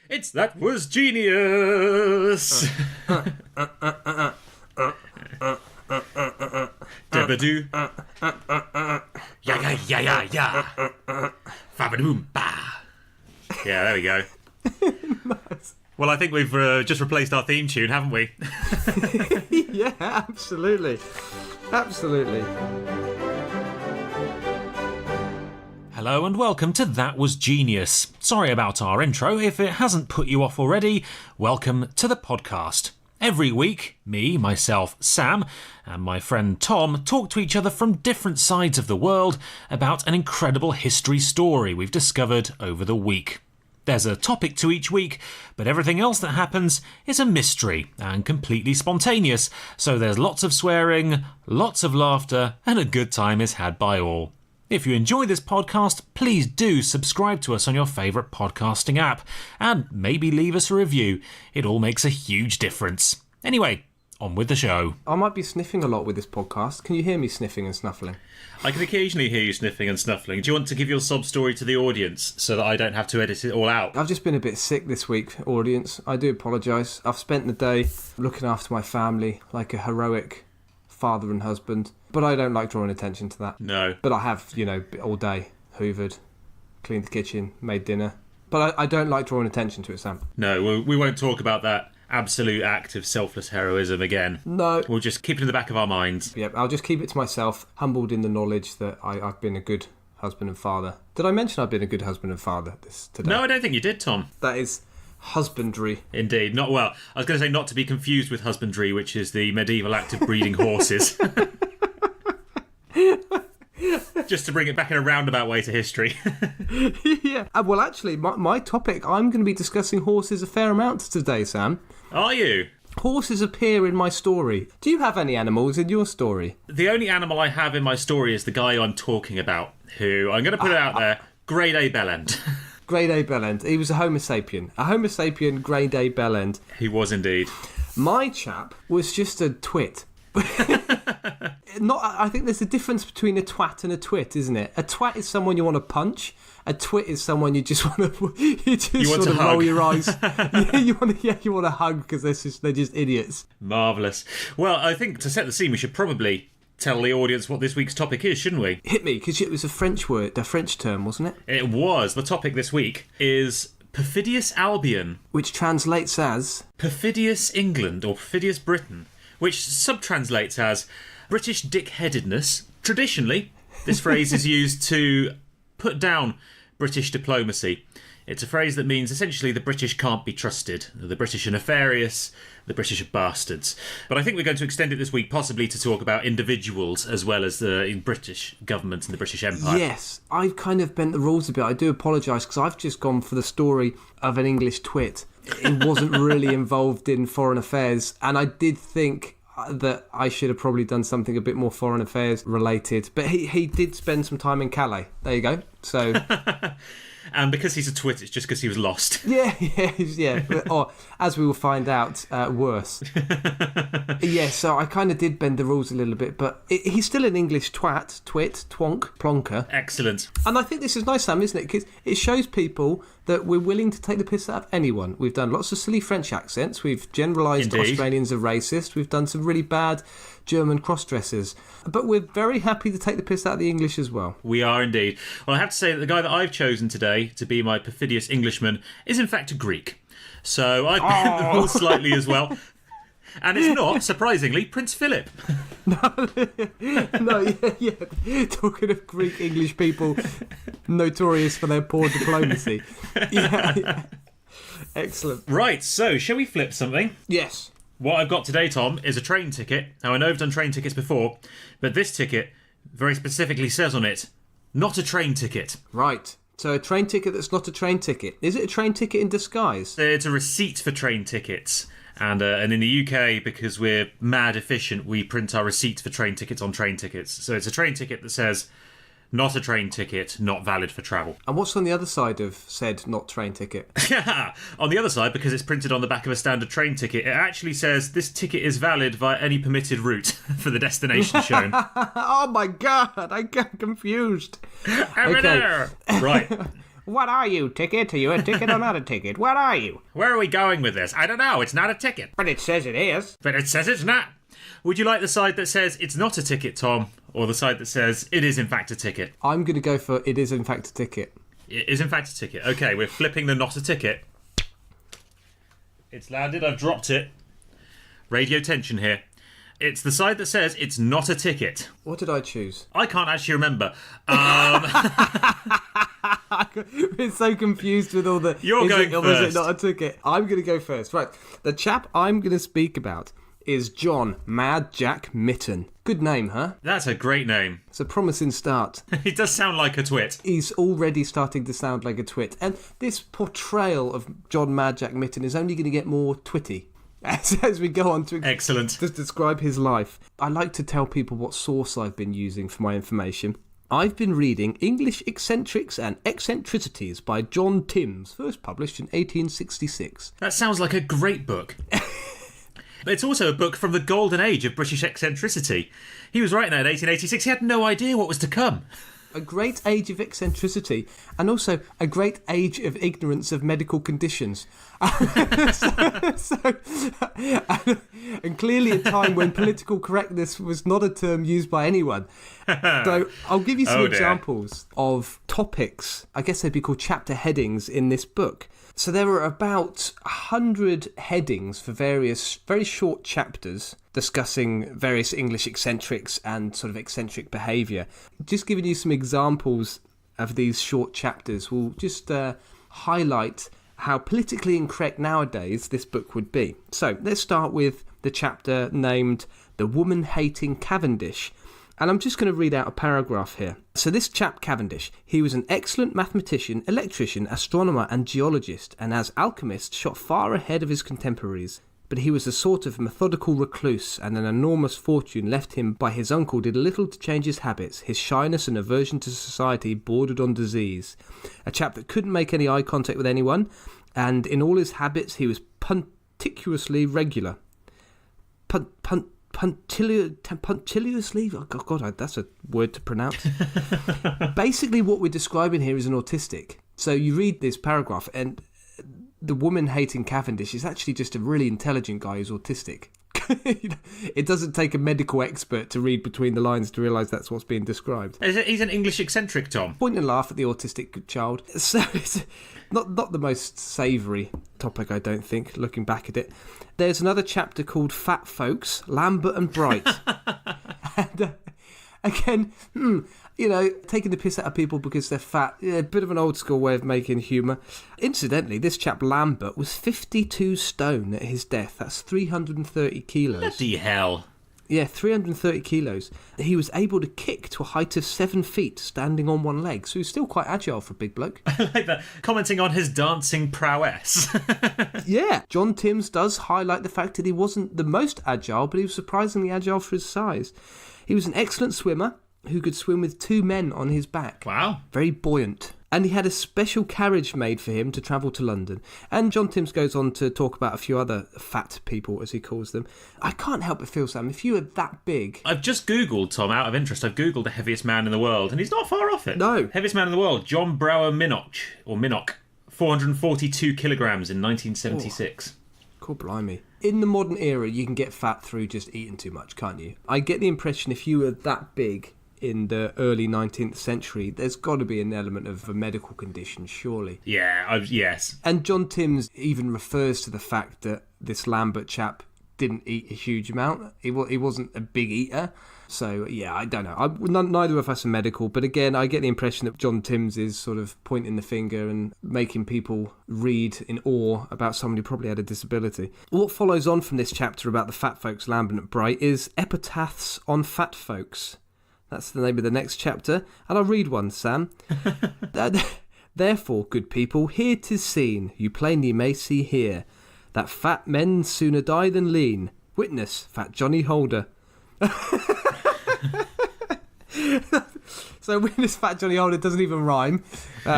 It's That Was Genius! Dabadoo. Yeah. Fabadoom ba. Yeah, there we go. Nice. Well, I think we've just replaced our theme tune, haven't we? Yeah, absolutely. Absolutely. Hello and welcome to That Was Genius. Sorry about our intro. If it hasn't put you off already, welcome to the podcast. Every week, me, myself, Sam, and my friend Tom talk to each other from different sides of the world about an incredible history story we've discovered over the week. There's a topic to each week, but everything else that happens is a mystery and completely spontaneous, so there's lots of swearing, lots of laughter, and a good time is had by all. If you enjoy this podcast, please do subscribe to us on your favourite podcasting app, and maybe leave us a review. It all makes a huge difference. Anyway, on with the show. I might be sniffing a lot with this podcast. Can you hear me sniffing and snuffling? I can occasionally hear you sniffing and snuffling. Do you want to give your sob story to the audience so that I don't have to edit it all out? I've just been a bit sick this week, audience. I do apologise. I've spent the day looking after my family like a heroic father and husband, but I don't like drawing attention to that. No. But I have, all day hoovered, cleaned the kitchen, made dinner. But I don't like drawing attention to it, Sam. No, we won't talk about that absolute act of selfless heroism again. No. We'll just keep it in the back of our minds. Yep, I'll just keep it to myself, humbled in the knowledge that I've been a good husband and father. Did I mention I've been a good husband and father today? No, I don't think you did, Tom. That is husbandry. Indeed. Not well. I was going to say not to be confused with husbandry, which is the medieval act of breeding horses. Just to bring it back in a roundabout way to history. Yeah. Well, actually, my topic, I'm going to be discussing horses a fair amount today, Sam. Are you? Horses appear in my story. Do you have any animals in your story? The only animal I have in my story is the guy I'm talking about, who, I'm going to put it out there, Grade A bellend. Grade A bellend. He was a Homo sapien. A Homo sapien Grade A bellend. He was indeed. My chap was just a twit. I think there's a difference between a twat and a twit, isn't it? A twat is someone you want to punch. A twit is someone you just want to sort of roll your eyes. You want to hug because they're just idiots. Marvellous. Well, I think to set the scene, we should probably tell the audience what this week's topic is, shouldn't we? Hit me, because it was a French term, wasn't it? It was. The topic this week is Perfidious Albion, which translates as Perfidious England or Perfidious Britain, which subtranslates as British dick-headedness. Traditionally, this phrase is used to put down British diplomacy. It's a phrase that means essentially the British can't be trusted. The British are nefarious, the British are bastards. But I think we're going to extend it this week possibly to talk about individuals as well as the British government and the British Empire. Yes, I've kind of bent the rules a bit. I do apologise because I've just gone for the story of an English twit. It wasn't really involved in foreign affairs, and I did think that I should have probably done something a bit more foreign affairs related. But he did spend some time in Calais. There you go. So... And because he's a twit, it's just because he was lost. Yeah. Or, as we will find out, worse. Yeah, so I kind of did bend the rules a little bit, but he's still an English twat, twit, twonk, plonker. Excellent. And I think this is nice, Sam, isn't it? Because it shows people that we're willing to take the piss out of anyone. We've done lots of silly French accents. We've generalised Australians are racist. We've done some really bad German cross-dressers. But we're very happy to take the piss out of the English as well. We are indeed. Well, I have to say that the guy that I've chosen today to be my perfidious Englishman is in fact a Greek. So I've bent the rules slightly as well. And it's not, surprisingly, Prince Philip. No, yeah. Talking of Greek English people notorious for their poor diplomacy. Yeah. Excellent. Right, so shall we flip something? Yes. What I've got today, Tom, is a train ticket. Now, I know I've done train tickets before, but this ticket very specifically says on it, not a train ticket. Right. So a train ticket that's not a train ticket. Is it a train ticket in disguise? It's a receipt for train tickets. And in the UK, because we're mad efficient, we print our receipts for train tickets on train tickets. So it's a train ticket that says, not a train ticket, not valid for travel. And what's on the other side of said not train ticket? On the other side, because it's printed on the back of a standard train ticket, it actually says this ticket is valid via any permitted route for the destination shown. Oh my God, I get confused. Right. What are you, ticket? Are you a ticket or not a ticket? What are you? Where are we going with this? I don't know. It's not a ticket. But it says it is. But it says it's not. Would you like the side that says it's not a ticket, Tom, or the side that says it is in fact a ticket? I'm going to go for it is in fact a ticket. It is in fact a ticket. Okay, we're flipping the not a ticket. It's landed. I've dropped it. Radio tension here. It's the side that says it's not a ticket. What did I choose? I can't actually remember. It's so confused with all the... You're going first. Or is it not a ticket? I'm going to go first. Right. The chap I'm going to speak about is John Mad Jack Mitten. Good name, huh? That's a great name. It's a promising start. He does sound like a twit. He's already starting to sound like a twit. And this portrayal of John Mad Jack Mitten is only going to get more twitty as we go on to Excellent. Just describe his life. I like to tell people what source I've been using for my information. I've been reading English Eccentrics and Eccentricities by John Timms, first published in 1866. That sounds like a great book. It's also a book from the golden age of British eccentricity. He was writing that in 1886. He had no idea what was to come. A great age of eccentricity, and also a great age of ignorance of medical conditions. And clearly a time when political correctness was not a term used by anyone. So I'll give you some examples of topics, I guess they'd be called chapter headings in this book. So there are about 100 headings for various very short chapters discussing various English eccentrics and sort of eccentric behaviour. Just giving you some examples of these short chapters will just highlight how politically incorrect nowadays this book would be. So let's start with the chapter named The Woman-Hating Cavendish. And I'm just going to read out a paragraph here. So this chap Cavendish, he was an excellent mathematician, electrician, astronomer and geologist, and as alchemist shot far ahead of his contemporaries. But he was a sort of methodical recluse, and an enormous fortune left him by his uncle did little to change his habits. His shyness and aversion to society bordered on disease. A chap that couldn't make any eye contact with anyone, and in all his habits he was punctiliously regular. Punctiliously? Oh God, that's a word to pronounce. Basically, what we're describing here is an autistic. So you read this paragraph, and the woman-hating Cavendish is actually just a really intelligent guy who's autistic. It doesn't take a medical expert to read between the lines to realise that's what's being described. He's an English eccentric, Tom. Point and laugh at the autistic child. So it's not the most savoury topic, I don't think, looking back at it. There's another chapter called Fat Folks, Lambert and Bright. And again, taking the piss out of people because they're fat. Yeah, a bit of an old school way of making humour. Incidentally, this chap Lambert was 52 stone at his death. That's 330 kilos. Bloody hell. Yeah, 330 kilos. He was able to kick to a height of 7 feet, standing on one leg. So he's still quite agile for a big bloke. I like that. Commenting on his dancing prowess. Yeah. John Timms does highlight the fact that he wasn't the most agile, but he was surprisingly agile for his size. He was an excellent swimmer who could swim with 2 men on his back. Wow. Very buoyant. And he had a special carriage made for him to travel to London. And John Timms goes on to talk about a few other fat people, as he calls them. I can't help but feel, Sam, if you were that big... I've just Googled, Tom, out of interest, I've Googled the heaviest man in the world, and he's not far off it. No. Heaviest man in the world, John Brower Minnock, 442 kilograms in 1976. Cool, blimey. In the modern era, you can get fat through just eating too much, can't you? I get the impression if you were that big in the early 19th century, there's got to be an element of a medical condition, surely. Yeah, yes. And John Timms even refers to the fact that this Lambert chap didn't eat a huge amount. He wasn't a big eater. So, yeah, I don't know. Neither of us are medical, but again, I get the impression that John Timms is sort of pointing the finger and making people read in awe about someone who probably had a disability. What follows on from this chapter about the fat folks, Lambert and Bright, is Epitaphs on Fat Folks. That's the name of the next chapter, and I'll read one, Sam. Therefore, good people, here 'tis seen, you plainly may see here, that fat men sooner die than lean. Witness, fat Johnny Holder. So witness, fat Johnny Holder doesn't even rhyme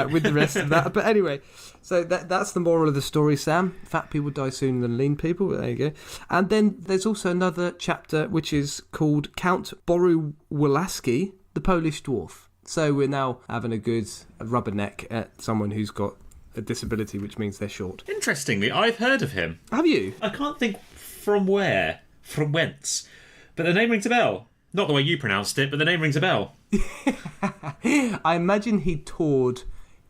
with the rest of that. But anyway, so that's the moral of the story, Sam. Fat people die sooner than lean people. But there you go. And then there's also another chapter which is called Count Boruwalaski, the Polish dwarf. So we're now having a good rubberneck at someone who's got a disability, which means they're short. Interestingly, I've heard of him. Have you? I can't think from whence, but the name rings a bell. Not the way you pronounced it, but the name rings a bell. I imagine he toured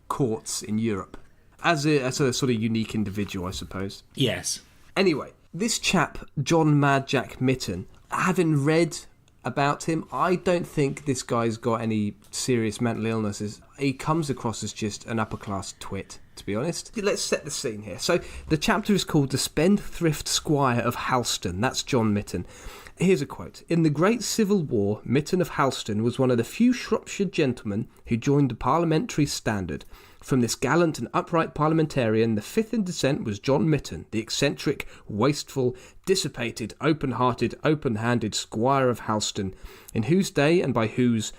courts in Europe as a sort of unique individual, I suppose. Yes. Anyway, this chap, John Mad Jack Mitten, having read about him, I don't think this guy's got any serious mental illnesses. He comes across as just an upper-class twit, to be honest. Let's set the scene here. So the chapter is called The Spendthrift Squire of Halston. That's John Mitten. Here's a quote. In the Great Civil War, Mitten of Halston was one of the few Shropshire gentlemen who joined the parliamentary standard. From this gallant and upright parliamentarian, the fifth in descent was John Mitten, the eccentric, wasteful, dissipated, open-hearted, open-handed squire of Halston, in whose day and by whose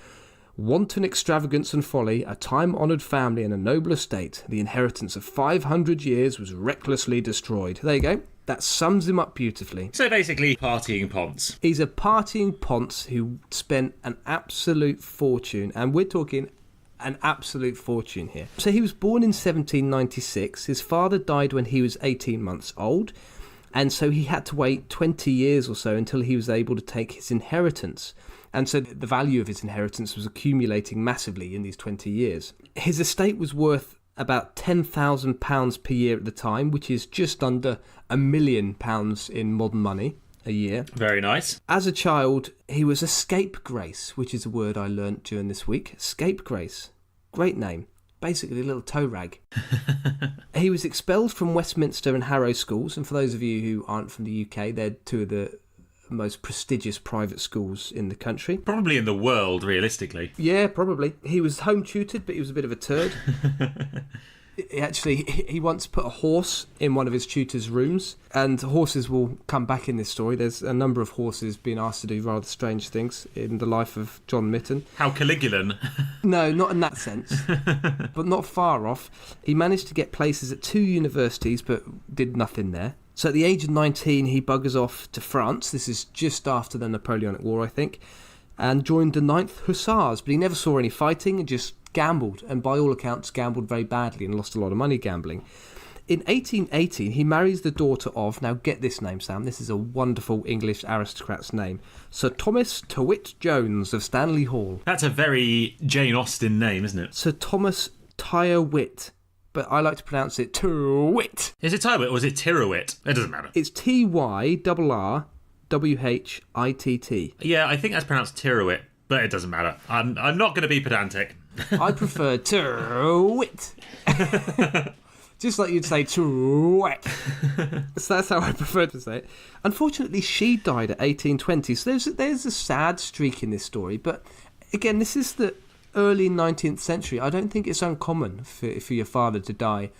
wanton extravagance and folly, a time-honoured family and a noble estate, the inheritance of 500 years, was recklessly destroyed. There you go. That sums him up beautifully. So basically, partying ponce. He's a partying ponce who spent an absolute fortune, and we're talking an absolute fortune here. So he was born in 1796. His father died when he was 18 months old, and so he had to wait 20 years or so until he was able to take his inheritance. And so the value of his inheritance was accumulating massively in these 20 years. His estate was worth about £10,000 per year at the time, which is just under £1 million in modern money a year. Very nice. As a child, he was a scapegrace, which is a word I learnt during this week. Scapegrace. Great name. Basically a little toe rag. He was expelled from Westminster and Harrow schools, and for those of you who aren't from the UK, they're two of the most prestigious private schools in the country. Probably in the world, realistically. Yeah, probably. He was home tutored, but he was a bit of a turd. He once put a horse in one of his tutor's rooms, and horses will come back in this story. There's a number of horses being asked to do rather strange things in the life of John Mitten. How Caligula's? No, not in that sense, but not far off. He managed to get places at 2 universities, but did nothing there. So at the age of 19, he buggers off to France. This is just after the Napoleonic War, I think, and joined the 9th Hussars, but he never saw any fighting and just gambled, and by all accounts gambled very badly and lost a lot of money gambling. In 1818, he marries the daughter of, now get this name, Sam, this is a wonderful English aristocrat's name, Sir Thomas Tyrwhitt Jones of Stanley Hall. That's a very Jane Austen name, isn't it? Sir Thomas Tyrwhitt, but I like to pronounce it Tyrwhitt. Is it Tyrwhitt or is it Tyrwhitt? It doesn't matter. It's Tyrrwhitt. Yeah, I think that's pronounced Tyrwhitt, but it doesn't matter. I'm not going to be pedantic. I prefer Tyrwhitt. Just like you'd say Tyrwhitt. So that's how I prefer to say it. Unfortunately, she died at 1820, so there's a sad streak in this story. But again, this is the early 19th century. I don't think it's uncommon for your father to die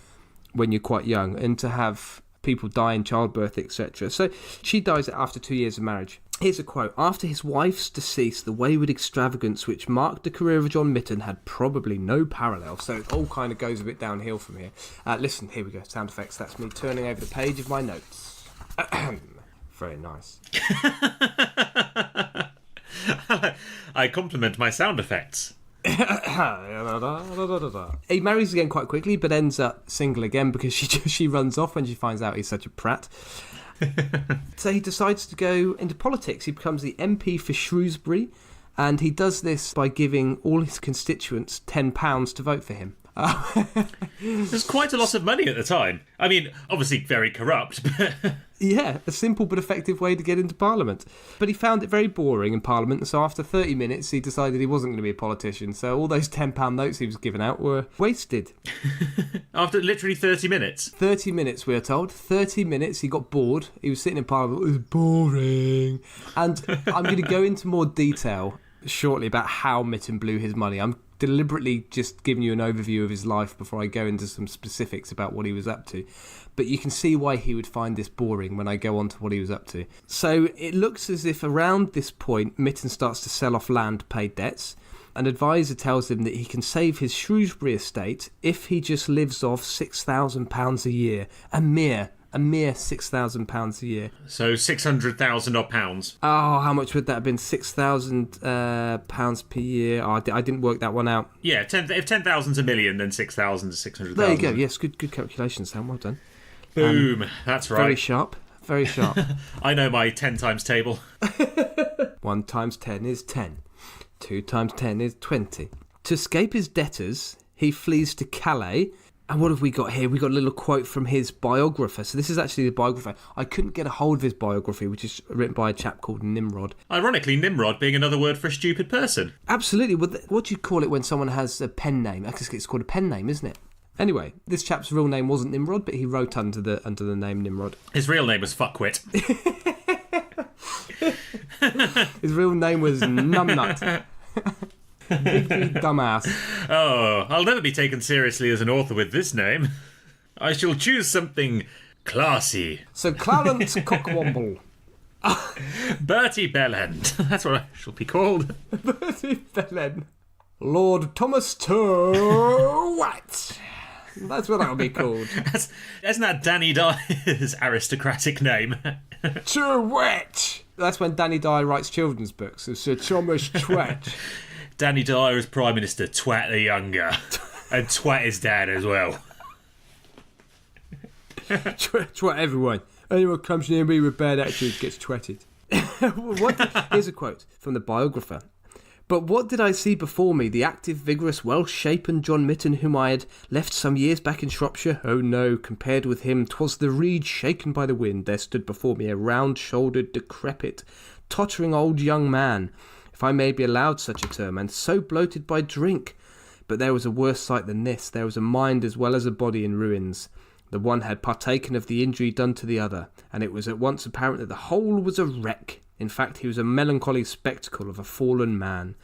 when you're quite young and to have people die in childbirth, etc. So she dies after 2 years of marriage. Here's a quote. After his wife's decease, the wayward extravagance which marked the career of John Mitten had probably no parallel. So it all kind of goes a bit downhill from here. Listen, here we go. Sound effects. That's me turning over the page of my notes. Very nice. I compliment my sound effects. He marries again quite quickly, but ends up single again because she runs off when she finds out he's such a prat. So he decides to go into politics. He becomes the MP for Shrewsbury, and he does this by giving all his constituents £10 to vote for him. There's quite a lot of money at the time. I mean, obviously very corrupt, but... Yeah, a simple but effective way to get into Parliament. But he found it very boring in Parliament, and so after 30 minutes he decided he wasn't going to be a politician, so all those £10 notes he was giving out were wasted. After literally 30 minutes? 30 minutes, we are told. 30 minutes, he got bored. He was sitting in Parliament, it was boring. And I'm going to go into more detail shortly about how Mitten blew his money. I'm deliberately just giving you an overview of his life before I go into some specifics about what he was up to. But you can see why he would find this boring when I go on to what he was up to. So it looks as if around this point, Mitten starts to sell off land to pay debts. An advisor tells him that he can save his Shrewsbury estate if he just lives off £6,000 a year. A mere a mere £6,000 a year. So 600,000 odd pounds. Oh, how much would that have been? £6,000 per year. Oh, I didn't work that one out. Yeah, if 10,000's a million, then 6,000 is 600,000. There you go. Yes, good calculations, Sam. Well done. Boom. That's right. Very sharp. Very sharp. I know my 10 times table. 1 times 10 is 10. 2 times 10 is 20. To escape his debtors, he flees to Calais. And what have we got here? We got a little quote from his biographer. So this is actually the biographer. I couldn't get a hold of his biography, which is written by a chap called Nimrod. Ironically, Nimrod being another word for a stupid person. Absolutely. What do you call it when someone has a pen name? I guess it's called a pen name, isn't it? Anyway, this chap's real name wasn't Nimrod, but he wrote under the name Nimrod. His real name was Fuckwit. His real name was Numbnut. Big dumbass. Oh, I'll never be taken seriously as an author with this name. I shall choose something classy. So Clarence Cockwomble. Bertie Bellend. That's what I shall be called. Bertie Bellend. Lord Thomas White. That's what that'll be called. Isn't that Danny Dyer's aristocratic name? Twat. That's when Danny Dyer writes children's books. It's Sir Thomas Twat. Danny Dyer is Prime Minister, Twat the Younger. And Twat his dad as well. Twat everyone. Anyone comes near me with bad attitude gets twatted. Here's a quote from the biographer. But what did I see before me? The active, vigorous, well-shapen John Mitten, whom I had left some years back in Shropshire? Oh no, compared with him, 'twas the reed shaken by the wind. There stood before me a round-shouldered, decrepit, tottering old young man, if I may be allowed such a term, and so bloated by drink. But there was a worse sight than this. There was a mind as well as a body in ruins. The one had partaken of the injury done to the other, and it was at once apparent that the whole was a wreck. In fact, he was a melancholy spectacle of a fallen man.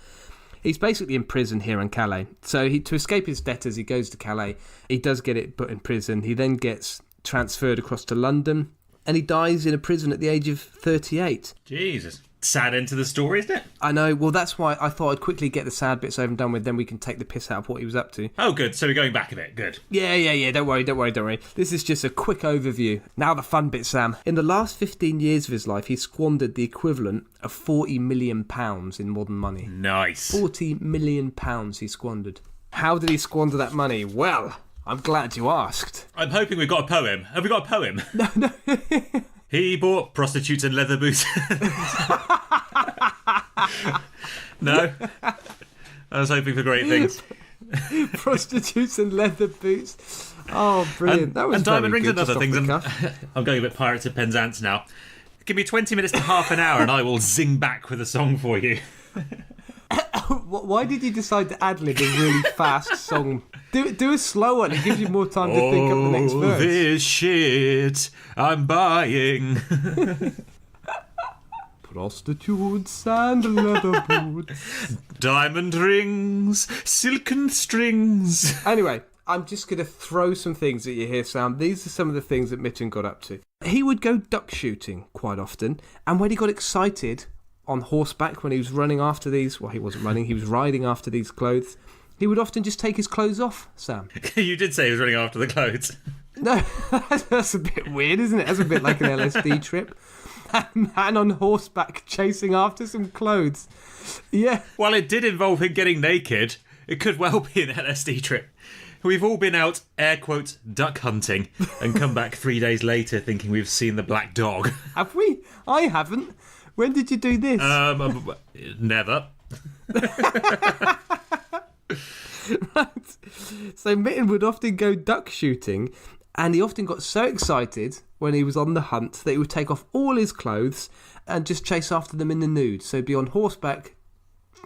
He's basically in prison here in Calais. So to escape his debtors, he goes to Calais. He does get it put in prison. He then gets transferred across to London, and he dies in a prison at the age of 38. Jesus. Sad end to the story, isn't it? I know. Well, that's why I thought I'd quickly get the sad bits over and done with, then we can take the piss out of what he was up to. Oh, good. So we're going back a bit. Good. Yeah. Don't worry. This is just a quick overview. Now the fun bit, Sam. In the last 15 years of his life, he squandered the equivalent of £40 million in modern money. Nice. £40 million he squandered. How did he squander that money? Well, I'm glad you asked. I'm hoping we've got a poem. Have we got a poem? No. He bought prostitutes and leather boots. No? I was hoping for great things. Prostitutes and leather boots. Oh, brilliant. That was and diamond rings good, and other things. I'm going a bit Pirates of Penzance now. Give me 20 minutes to half an hour and I will zing back with a song for you. Why did you decide to ad-lib a really fast song? Do a slow one. It gives you more time to think up the next verse. This shit I'm buying. Prostitutes and leather boots. Diamond rings, silken strings. Anyway, I'm just going to throw some things at you here, Sam. These are some of the things that Mitten got up to. He would go duck shooting quite often, and when he got excited on horseback, when he was running after these, well, he wasn't running, he was riding after these clothes, he would often just take his clothes off, Sam. You did say he was running after the clothes. No, that's a bit weird, isn't it? That's a bit like an LSD trip. A man on horseback chasing after some clothes. Yeah. While it did involve him getting naked, it could well be an LSD trip. We've all been out, air quotes, duck hunting, and come back 3 days later thinking we've seen the black dog. Have we? I haven't. When did you do this? Never. Right. So Mitten would often go duck shooting, and he often got so excited when he was on the hunt that he would take off all his clothes and just chase after them in the nude. So he'd be on horseback,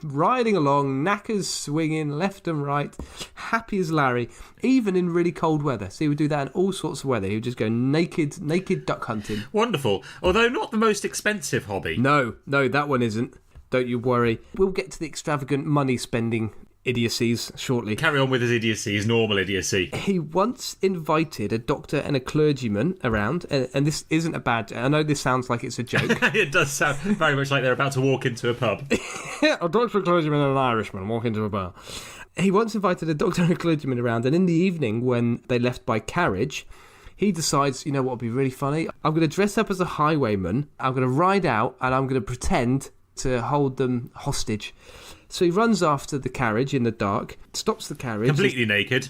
riding along, knackers swinging left and right, happy as Larry, even in really cold weather. So he would do that in all sorts of weather. He would just go naked duck hunting. Wonderful. Although not the most expensive hobby. No, that one isn't. Don't you worry. We'll get to the extravagant money spending idiocies shortly. Carry on with his idiocy, his normal idiocy. He once invited a doctor and a clergyman around, and this isn't a bad... I know this sounds like it's a joke. It does sound very much like they're about to walk into a pub. A doctor, a clergyman and an Irishman walk into a bar. He once invited a doctor and a clergyman around, and in the evening when they left by carriage, He decides, you know what would be really funny? I'm going to dress up as a highwayman, I'm going to ride out, and I'm going to pretend to hold them hostage. So he runs after the carriage in the dark, stops the carriage. Completely naked.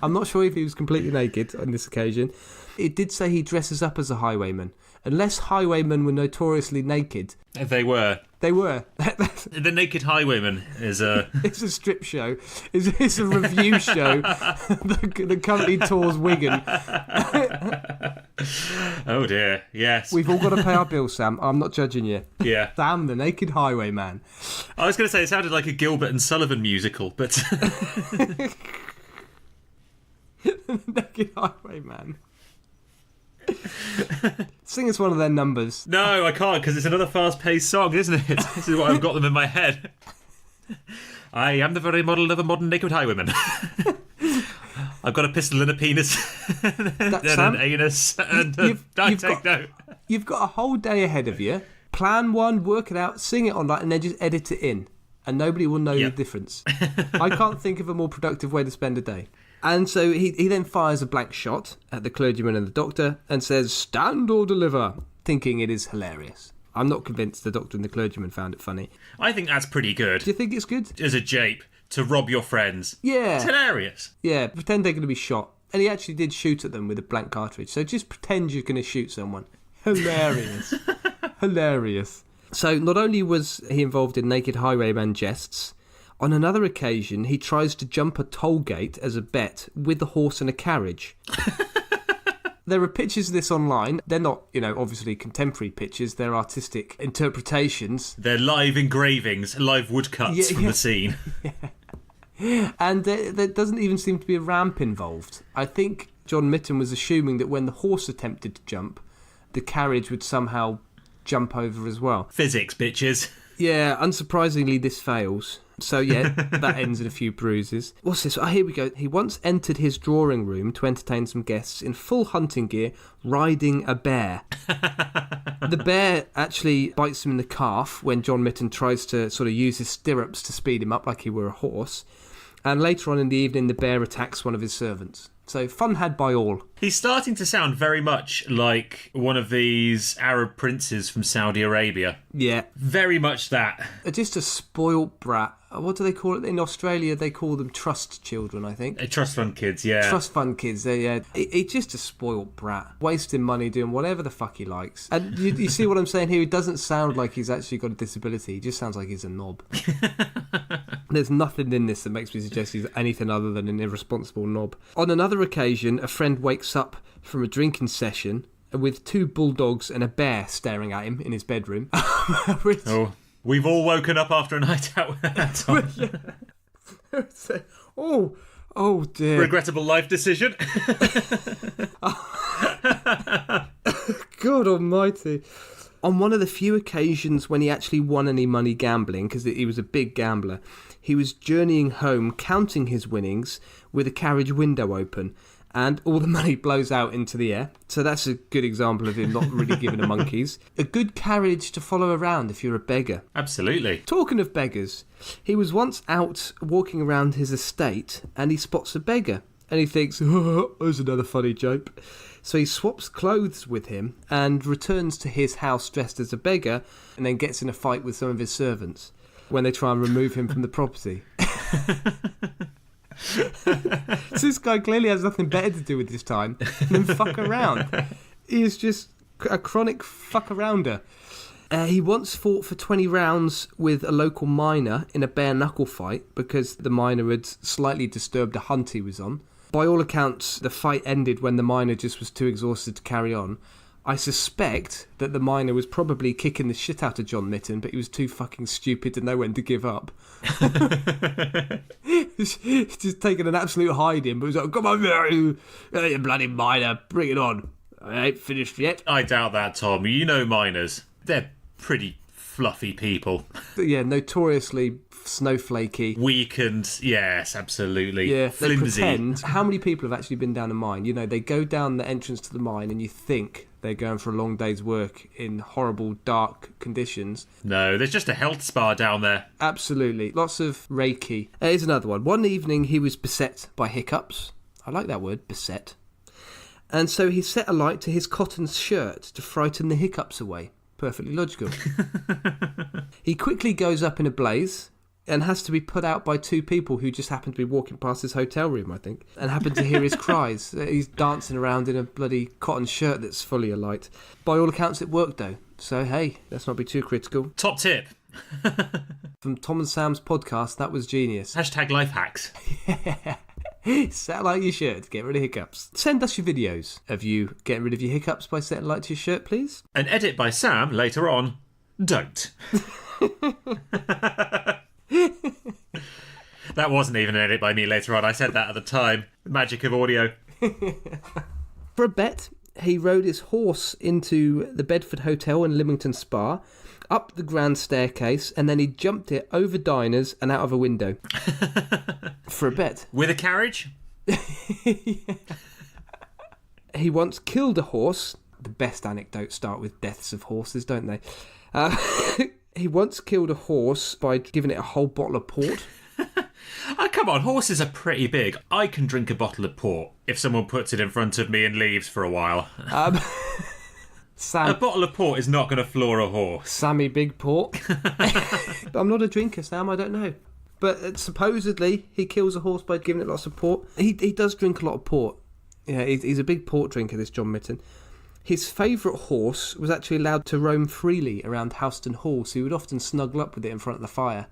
I'm not sure if he was completely naked on this occasion. It did say he dresses up as a highwayman. Unless highwaymen were notoriously naked. They were. They were. The Naked Highwayman is a... It's a strip show. It's a review show that currently tours Wigan. Oh dear, yes. We've all got to pay our bills, Sam. I'm not judging you. Yeah. Sam, the Naked Highwayman. I was going to say it sounded like a Gilbert and Sullivan musical, but... Naked Highwayman. Sing us one of their numbers. No, I can't, because it's another fast-paced song, isn't it? This is what I've got them in my head. I am the very model of a modern naked highwayman. I've got a pistol and a penis, and Sam, an anus, and You've got a whole day ahead of you. Plan one, work it out, sing it online, and then just edit it in. And nobody will know the difference. I can't think of a more productive way to spend a day. And so he then fires a blank shot at the clergyman and the doctor and says, "Stand or deliver," thinking it is hilarious. I'm not convinced the doctor and the clergyman found it funny. I think that's pretty good. Do you think it's good? As a jape, to rob your friends. Yeah. It's hilarious. Yeah, pretend they're going to be shot. And he actually did shoot at them with a blank cartridge. So just pretend you're going to shoot someone. Hilarious. Hilarious. So not only was he involved in naked highwayman jests, on another occasion, he tries to jump a toll gate as a bet with a horse and a carriage. There are pictures of this online. They're not, obviously contemporary pictures. They're artistic interpretations. They're live engravings, live woodcuts from the scene. Yeah. And there doesn't even seem to be a ramp involved. I think John Mitten was assuming that when the horse attempted to jump, the carriage would somehow jump over as well. Physics, bitches. Yeah, unsurprisingly, this fails. So, yeah, that ends in a few bruises. What's this? Oh, here we go. He once entered his drawing room to entertain some guests in full hunting gear, riding a bear. The bear actually bites him in the calf when John Mitten tries to sort of use his stirrups to speed him up like he were a horse. And later on in the evening, the bear attacks one of his servants. So, fun had by all. He's starting to sound very much like one of these Arab princes from Saudi Arabia. Yeah. Very much that. Just a spoilt brat. What do they call it? In Australia, they call them trust children, I think. Trust fund kids, yeah. Trust fund kids, yeah. He's just a spoilt brat. Wasting money doing whatever the fuck he likes. And you see what I'm saying here? He doesn't sound like he's actually got a disability. He just sounds like he's a knob. There's nothing in this that makes me suggest he's anything other than an irresponsible knob. On another occasion, a friend wakes up from a drinking session with 2 bulldogs and a bear staring at him in his bedroom. Oh, we've all woken up after a night out with that on. Oh dear. Regrettable life decision. God almighty. On one of the few occasions when he actually won any money gambling, because he was a big gambler, he was journeying home counting his winnings with a carriage window open, and all the money blows out into the air. So that's a good example of him not really giving a monkeys. A good carriage to follow around if you're a beggar. Absolutely. Talking of beggars, he was once out walking around his estate and he spots a beggar. And he thinks, oh, there's another funny joke. So he swaps clothes with him and returns to his house dressed as a beggar and then gets in a fight with some of his servants when they try and remove him from the property. So this guy clearly has nothing better to do with his time than fuck around. He is just a chronic fuck-arounder. He once fought for 20 rounds with a local miner in a bare-knuckle fight because the miner had slightly disturbed a hunt he was on. By all accounts, the fight ended when the miner just was too exhausted to carry on. I suspect that the miner was probably kicking the shit out of John Mitten, but he was too fucking stupid to know when to give up. He's just taking an absolute hiding, but he's like, come on, you bloody miner, bring it on. I ain't finished yet. I doubt that, Tom. You know miners. They're pretty fluffy people. Yeah, notoriously snowflakey. Weak and, yes, absolutely. Yeah, flimsy. They pretend. How many people have actually been down a mine? You know, they go down the entrance to the mine and you think they're going for a long day's work in horrible, dark conditions. No, there's just a health spa down there. Absolutely. Lots of Reiki. Here's another one. One evening he was beset by hiccups. I like that word, beset. And so he set alight to his cotton shirt to frighten the hiccups away. Perfectly logical. He quickly goes up in a blaze and has to be put out by two people who just happen to be walking past his hotel room, I think, and happen to hear his cries. He's dancing around in a bloody cotton shirt that's fully alight. By all accounts, it worked, though. So, hey, let's not be too critical. Top tip. From Tom and Sam's podcast, that was genius. Hashtag life hacks. Set light to your shirt to get rid of hiccups. Send us your videos of you getting rid of your hiccups by setting light to your shirt, please. An edit by Sam later on. Don't. That wasn't even an edit by me later on. I said that at the time. The magic of audio. For a bet, he rode his horse into the Bedford Hotel and Lymington Spa, up the grand staircase, and then he jumped it over diners and out of a window. For a bet. With a carriage? He once killed a horse. The best anecdotes start with deaths of horses, don't they? He once killed a horse by giving it a whole bottle of port. Oh, come on, horses are pretty big. I can drink a bottle of port if someone puts it in front of me and leaves for a while. Sam, a bottle of port is not going to floor a horse. Sammy Big Port. I'm not a drinker, Sam, I don't know. But supposedly he kills a horse by giving it lots of port. He does drink a lot of port. Yeah, he's a big port drinker, this John Mitten. His favourite horse was actually allowed to roam freely around Houston Hall, so he would often snuggle up with it in front of the fire.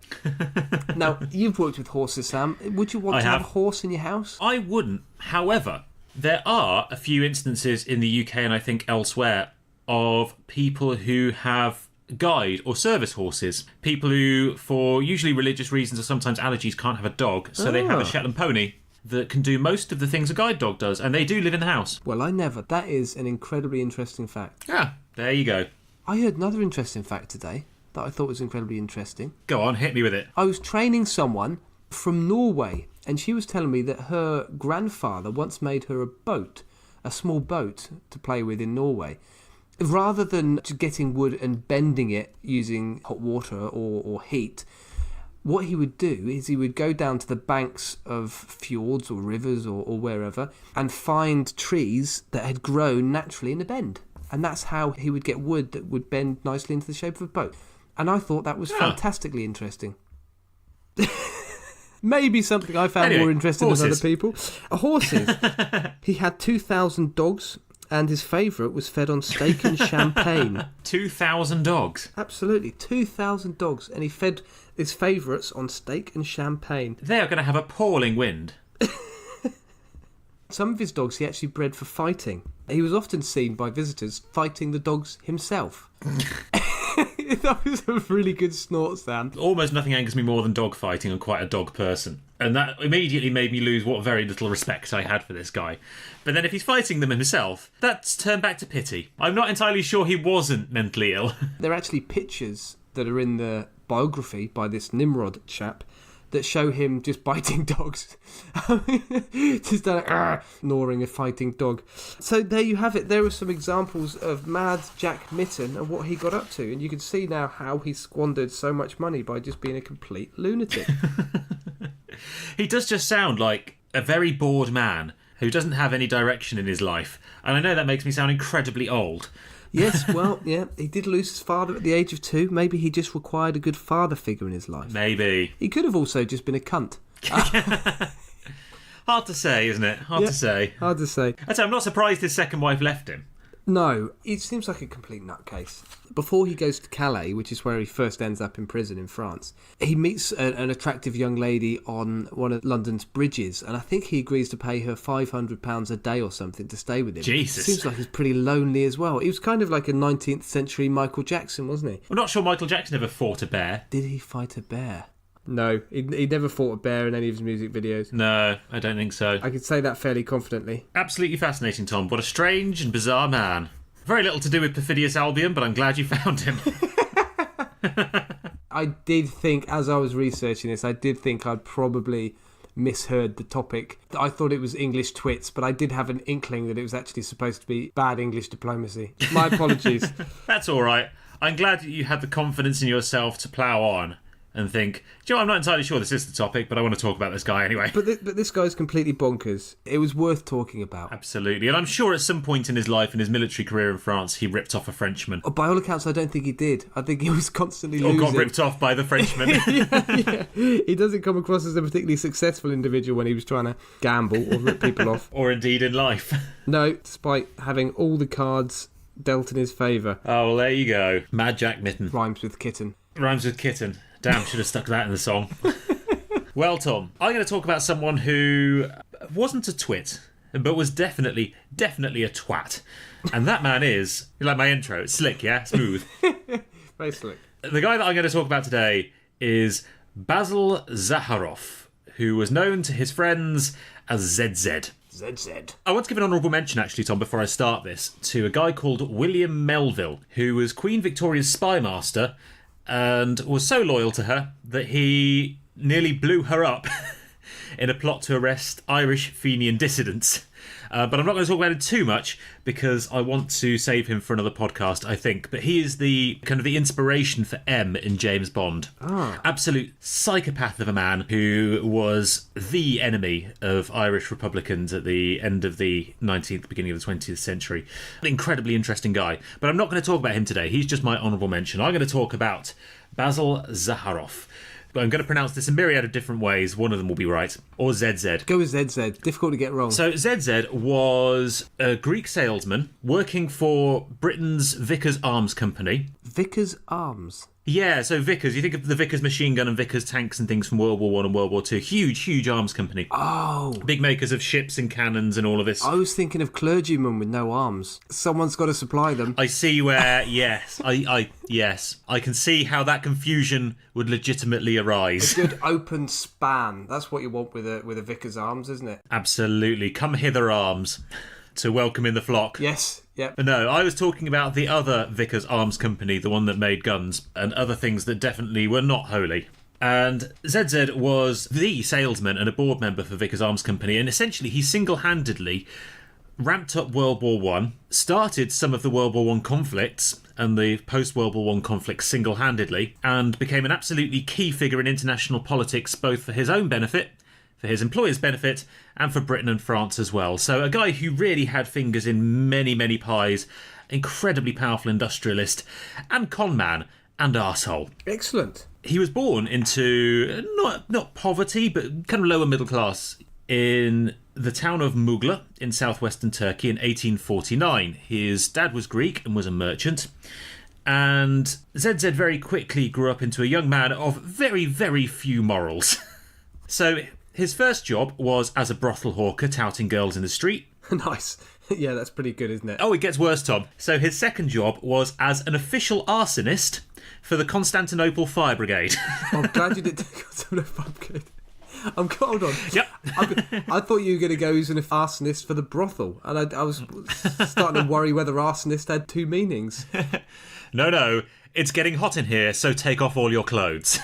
Now, you've worked with horses, Sam. Would you want to have a horse in your house? I wouldn't. However, there are a few instances in the UK and I think elsewhere of people who have guide or service horses. People who, for usually religious reasons or sometimes allergies, can't have a dog, so they have a Shetland pony that can do most of the things a guide dog does, and they do live in the house. Well, I never. That is an incredibly interesting fact. Yeah, there you go. I heard another interesting fact today that I thought was incredibly interesting. Go on, hit me with it. I was training someone from Norway, and she was telling me that her grandfather once made her a boat, a small boat to play with in Norway. Rather than just getting wood and bending it using hot water or heat, what he would do is he would go down to the banks of fjords or rivers or wherever and find trees that had grown naturally in a bend. And that's how he would get wood that would bend nicely into the shape of a boat. And I thought that was fantastically interesting. Maybe something I found more interesting than other people. Horses. He had 2,000 dogs, and his favourite was fed on steak and champagne. 2,000 dogs? Absolutely, 2,000 dogs, and he fed his favourites on steak and champagne. They are going to have appalling wind. Some of his dogs he actually bred for fighting. He was often seen by visitors fighting the dogs himself. That was a really good snort, Sam. Almost nothing angers me more than dog fighting. I'm quite a dog person. And that immediately made me lose what very little respect I had for this guy. But then if he's fighting them himself, that's turned back to pity. I'm not entirely sure he wasn't mentally ill. There are actually pictures that are in the biography by this Nimrod chap that show him just biting dogs. Just gnawing a fighting dog. So there you have it. There are some examples of Mad Jack Mitten and what he got up to. And you can see now how he squandered so much money by just being a complete lunatic. He does just sound like a very bored man who doesn't have any direction in his life. And I know that makes me sound incredibly old. Yes, well, yeah, he did lose his father at the age of 2. Maybe he just required a good father figure in his life. Maybe. He could have also just been a cunt. Hard to say, isn't it? Hard to say. Hard to say. I'm not surprised his second wife left him. No, it seems like a complete nutcase. Before he goes to Calais, which is where he first ends up in prison in France, he meets an attractive young lady on one of London's bridges, and I think he agrees to pay her £500 a day or something to stay with him. Jesus. Seems like he's pretty lonely as well. He was kind of like a 19th century Michael Jackson, wasn't he? I'm not sure Michael Jackson ever fought a bear. Did he fight a bear? No, he never fought a bear in any of his music videos. No, I don't think so. I could say that fairly confidently. Absolutely fascinating, Tom. What a strange and bizarre man. Very little to do with Perfidious Albion, but I'm glad you found him. I did think, as I was researching this, I'd probably misheard the topic. I thought it was English twits, but I did have an inkling that it was actually supposed to be bad English diplomacy. My apologies. That's all right. I'm glad that you had the confidence in yourself to plough on and think, do you know, I'm not entirely sure this is the topic, but I want to talk about this guy anyway. But this guy's completely bonkers. It was worth talking about. Absolutely. And I'm sure at some point in his life, in his military career in France, he ripped off a Frenchman. Oh, by all accounts, I don't think he did. I think he was constantly losing. Or got ripped off by the Frenchman. yeah. He doesn't come across as a particularly successful individual when he was trying to gamble or rip people off. Or indeed in life. No, despite having all the cards dealt in his favour. Oh, well, there you go. Mad Jack Mitten. Rhymes with kitten. Rhymes with kitten. Damn, should have stuck that in the song. Well, Tom, I'm going to talk about someone who wasn't a twit, but was definitely a twat. And that man is, you like my intro, it's slick, yeah? Smooth. Very slick. The guy that I'm going to talk about today is Basil Zaharoff, who was known to his friends as ZedZed. ZedZed. I want to give an honourable mention, actually, Tom, before I start this, to a guy called William Melville, who was Queen Victoria's spy master and was so loyal to her that he nearly blew her up in a plot to arrest Irish Fenian dissidents. But I'm not going to talk about it too much because I want to save him for another podcast, I think. But he is the kind of the inspiration for M in James Bond. Absolute psychopath of a man who was the enemy of Irish Republicans at the end of the 19th, beginning of the 20th century. An incredibly interesting guy. But I'm not going to talk about him today. He's just my honourable mention. I'm going to talk about Basil Zaharoff. But I'm going to pronounce this a myriad of different ways. One of them will be right. Or ZedZed. Go with ZedZed. Difficult to get wrong. So ZedZed was a Greek salesman working for Britain's Vickers Arms Company. Vickers Arms? Yeah, so Vickers. You think of the Vickers machine gun and Vickers tanks and things from World War One and World War Two. Huge arms company. Oh. Big makers of ships and cannons and all of this. I was thinking of clergymen with no arms. Someone's got to supply them. I see where, yes, I can see how that confusion would legitimately arise. A good open span. That's what you want with a Vickers Arms, isn't it? Absolutely. Come hither, arms, to welcome in the flock. Yes. Yep. But no, I was talking about the other Vickers Arms Company, the one that made guns, and other things that definitely were not holy. And ZedZed was the salesman and a board member for Vickers Arms Company, and essentially he single-handedly ramped up World War One, started some of the World War One conflicts and the post-World War One conflicts single-handedly, and became an absolutely key figure in international politics, both for his own benefit, for his employer's benefit, and for Britain and France as well. So a guy who really had fingers in many pies, incredibly powerful industrialist, and con man, and arsehole. Excellent. He was born into, not poverty, but kind of lower middle class, in the town of Mughla in southwestern Turkey in 1849. His dad was Greek and was a merchant. And ZedZed very quickly grew up into a young man of very few morals. So his first job was as a brothel hawker, touting girls in the street. Nice. Yeah, that's pretty good, isn't it? Oh, it gets worse, Tom. So his second job was as an official arsonist for the Constantinople Fire Brigade. I'm glad you did take on the Fire Brigade. Hold on. Yep. I thought you were going to go as an arsonist for the brothel, and I was starting to worry whether arsonist had two meanings. No. It's getting hot in here, so take off all your clothes.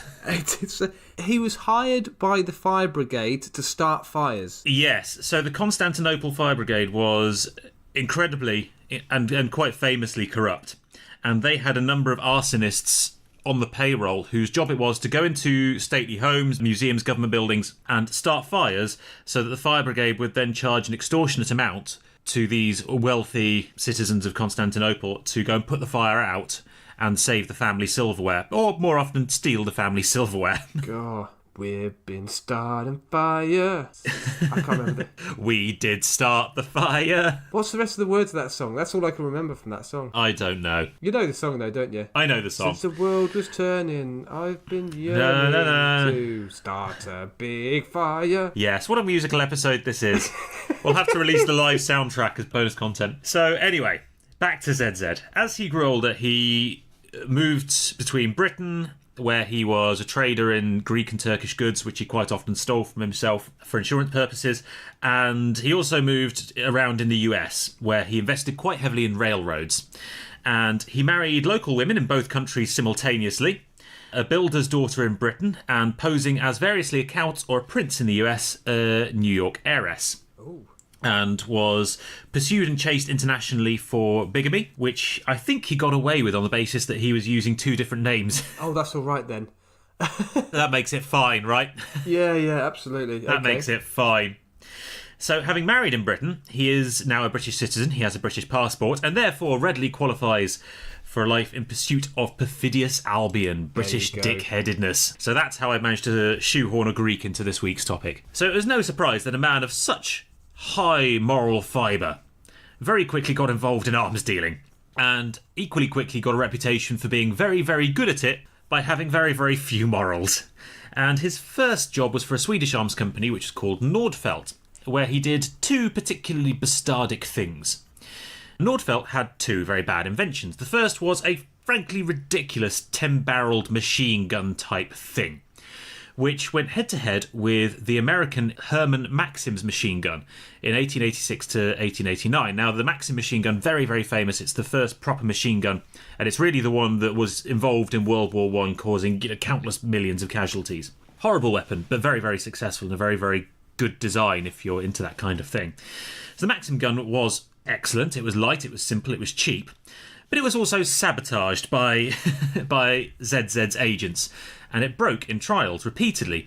He was hired by the fire brigade to start fires. Yes, so the Constantinople Fire Brigade was incredibly and quite famously corrupt. And they had a number of arsonists on the payroll whose job it was to go into stately homes, museums, government buildings, and start fires so that the fire brigade would then charge an extortionate amount to these wealthy citizens of Constantinople to go and put the fire out and save the family silverware, or more often steal the family silverware. God, we've been starting fire. I can't remember We did start the fire. What's the rest of the words of that song? That's all I can remember from that song. I don't know. You know the song though, don't you? I know the song. Since the world was turning, I've been yearning to start a big fire. Yes, what a musical episode this is. We'll have to release the live soundtrack as bonus content. So anyway, back to ZedZed. As he grew older, he moved between Britain, where he was a trader in Greek and Turkish goods, which he quite often stole from himself for insurance purposes, and he also moved around in the US, where he invested quite heavily in railroads. And he married local women in both countries simultaneously, a builder's daughter in Britain, and posing as variously a count or a prince in the US, a New York heiress. Ooh. And was pursued and chased internationally for bigamy, which I think he got away with on the basis that he was using two different names. Oh, that's all right then. That makes it fine, right? Yeah, absolutely. That makes it fine. So, having married in Britain, he is now a British citizen, he has a British passport, and therefore readily qualifies for a life in pursuit of Perfidious Albion, British dick-headedness. So that's how I managed to shoehorn a Greek into this week's topic. So it was no surprise that a man of such high moral fibre very quickly got involved in arms dealing, and equally quickly got a reputation for being very, very good at it by having very, very few morals. And his first job was for a Swedish arms company which was called Nordfelt, where he did two particularly bastardic things. Nordfelt had two very bad inventions. The first was a frankly ridiculous 10-barreled machine gun type thing, which went head-to-head with the American Herman Maxim's machine gun in 1886 to 1889. Now, the Maxim machine gun, very, very famous. It's the first proper machine gun, and it's really the one that was involved in World War I, causing countless millions of casualties. Horrible weapon, but very, very successful and a very, very good design if you're into that kind of thing. So the Maxim gun was excellent. It was light, it was simple, it was cheap, but it was also sabotaged by by ZedZed's agents, and it broke in trials repeatedly.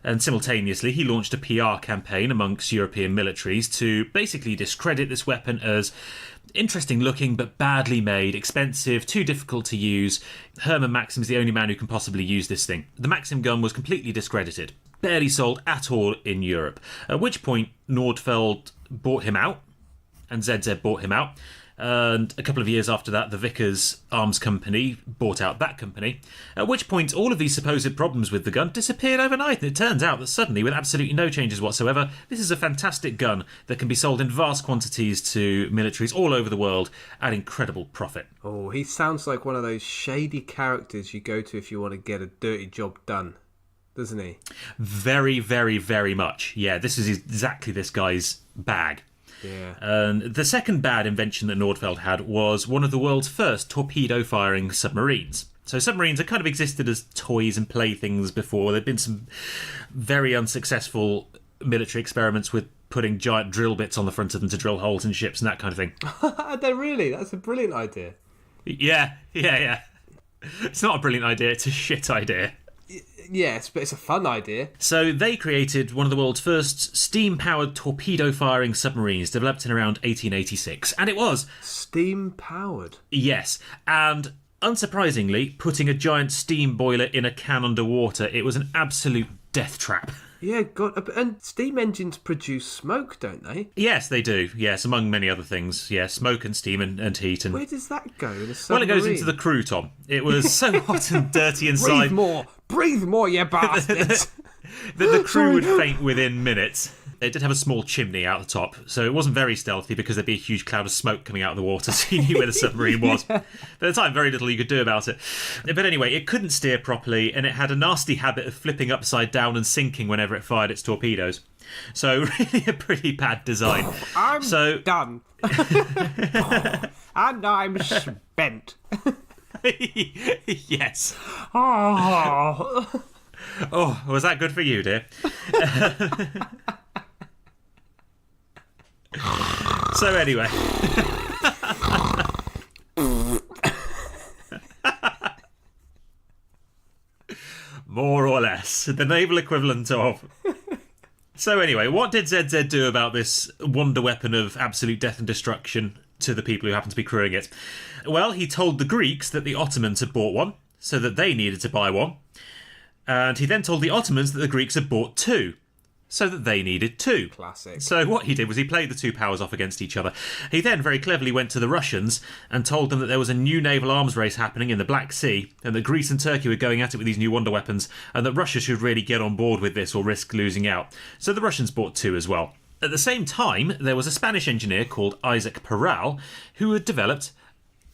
And simultaneously, he launched a PR campaign amongst European militaries to basically discredit this weapon as interesting looking but badly made, expensive, too difficult to use. Herman Maxim's the only man who can possibly use this thing. The Maxim gun was completely discredited, barely sold at all in Europe, at which point Nordfeld bought him out, and ZedZed bought him out. And a couple of years after that, the Vickers Arms Company bought out that company, at which point all of these supposed problems with the gun disappeared overnight. And it turns out that suddenly, with absolutely no changes whatsoever, this is a fantastic gun that can be sold in vast quantities to militaries all over the world at incredible profit. Oh, he sounds like one of those shady characters you go to if you want to get a dirty job done, doesn't he? Very, very, very much. Yeah, this is exactly this guy's bag. Yeah. And the second bad invention that Nordfeld had was one of the world's first torpedo-firing submarines. So submarines have kind of existed as toys and playthings before. There have been some very unsuccessful military experiments with putting giant drill bits on the front of them to drill holes in ships and that kind of thing. They really? That's a brilliant idea. Yeah. It's not a brilliant idea, it's a shit idea. Yes, but it's a fun idea. So they created one of the world's first steam-powered torpedo-firing submarines, developed in around 1886. And it was... Steam-powered? Yes. And unsurprisingly, putting a giant steam boiler in a can underwater, it was an absolute death trap. Yeah, God, and steam engines produce smoke, don't they? Yes, they do. Yes, among many other things. Yeah, smoke and steam and heat. And where does that go in a submarine? Well, it goes into the crew, Tom. It was so hot and dirty inside. Breathe more, you bastards! The crew would faint within minutes. It did have a small chimney out the top, so it wasn't very stealthy because there'd be a huge cloud of smoke coming out of the water, so you knew where the submarine was. Yeah. At the time, very little you could do about it. But anyway, it couldn't steer properly, and it had a nasty habit of flipping upside down and sinking whenever it fired its torpedoes. So really a pretty bad design. I'm done. And I'm spent. Yes. Oh, was that good for you, dear? So anyway. More or less. The naval equivalent of... So anyway, what did ZedZed do about this wonder weapon of absolute death and destruction to the people who happen to be crewing it? Well, he told the Greeks that the Ottomans had bought one, so that they needed to buy one. And he then told the Ottomans that the Greeks had bought two, so that they needed two. Classic. So what he did was he played the two powers off against each other. He then very cleverly went to the Russians and told them that there was a new naval arms race happening in the Black Sea, and that Greece and Turkey were going at it with these new wonder weapons, and that Russia should really get on board with this or risk losing out. So the Russians bought two as well. At the same time, there was a Spanish engineer called Isaac Peral who had developed,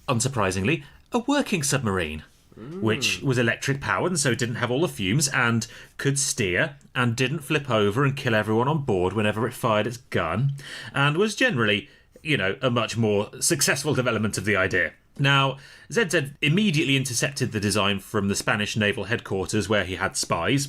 unsurprisingly, a working submarine. Which was electric powered and so didn't have all the fumes and could steer and didn't flip over and kill everyone on board whenever it fired its gun, and was generally, a much more successful development of the idea. Now, ZedZed immediately intercepted the design from the Spanish naval headquarters where he had spies,